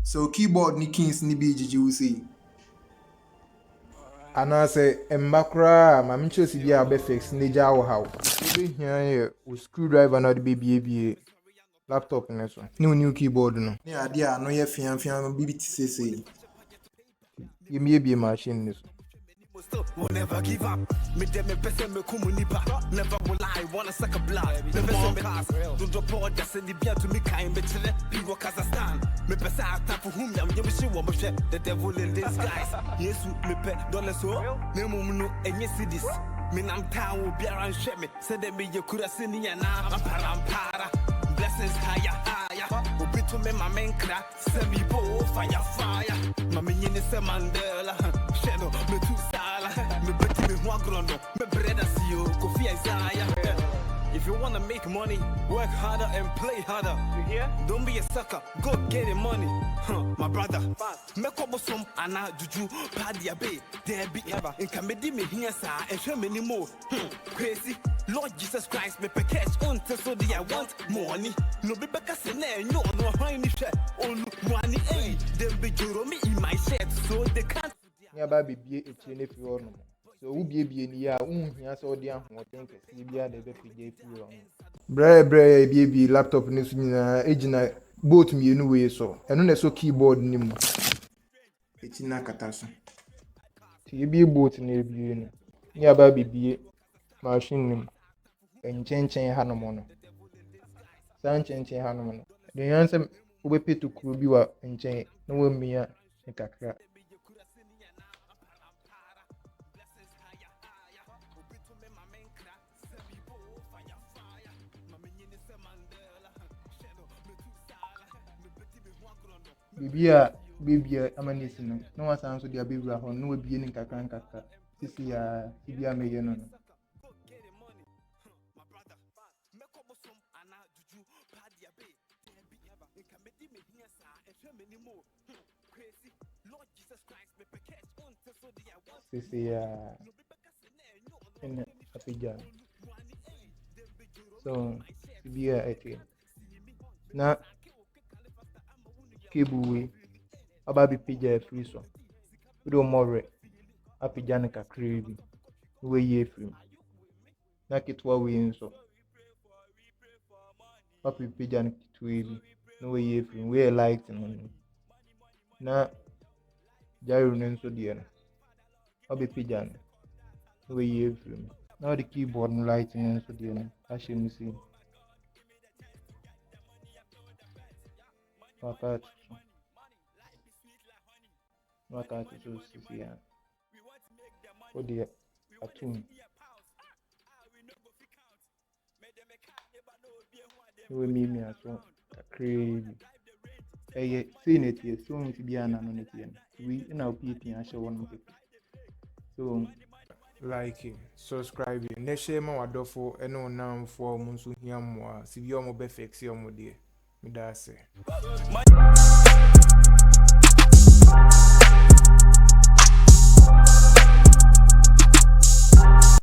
So keyboard ni keys ni bi jiji we say. Anase mbakra ma menchesi bia be fix ne ja wo hawo. Obi hia ye o screwdriver na de bie laptop ne so. New keyboard no. Ni ade a no ye fian bi ti sese. Ye machine ne so. Will never give up. Me dem me person me kumuniba. Never will I wanna suck a blood. Never some cars. Don't drop all just in the beer to me kind me chile. People Kazakhstan. Me person I time for whom yam you see what the devil in disguise. Yes, me pe dollar so. Me mum no any cities. Me nam town will be around share me. Say them me you could have seen ya now. I'm para. Blessings higher. Obi to me my main crack. Send me bo fire. Mama yin is a Mandela. Shadow me too sala. Me betty me one grondo. Me brother see you. Kofi Isaiah. If you wanna make money, work harder and play harder. You hear? Don't be a sucker. Go get the money. My brother. Me kobo some ana juju padia be. There be ever. In comedy me here sa and show me more. Crazy. Lord Jesus Christ, me pe catch on to so I want money. No be back as no honey share. On money, eh? Them be juro me in my shirt, so they can't. Nya ba bibie etie ne fi no. So wo bie ni ya unhia so de ahoten kese bia de be pije fi no. Bre bie laptop ne so nyina ejina both mienu we so. Eno na so keyboard ni mu. Eti na kata so. Ti bie both na ebie no. Nya ba bibie machine ni mu. Enchen ha no mo no. San chen ha no mo no. De yanse wo be petu kuro bi wa enchen na wo mia e kakra. Bibia amanisi no na wasan so dia bewura ho no wabie ni nkakra sisi ya bibia meye no. Sisi ya ene apija so bibia ete na kebuwe aba bi pija free so do more apija ne kakra bi we ye free na kitwa we nso papi pija ne kitwa bi no we ye free we light no na jairo ne nso de no abi pija ne we ye free na the keyboard no light ne nso de no a she me see Wakati so sisi ya odi atum we mimi aso crazy see netie so nti bia na no netie we na opi ahye won pepe so like subscribe ne share ma wadofo ene onamfo mo nso hia mo a si bi o mo be fix o mo de me da se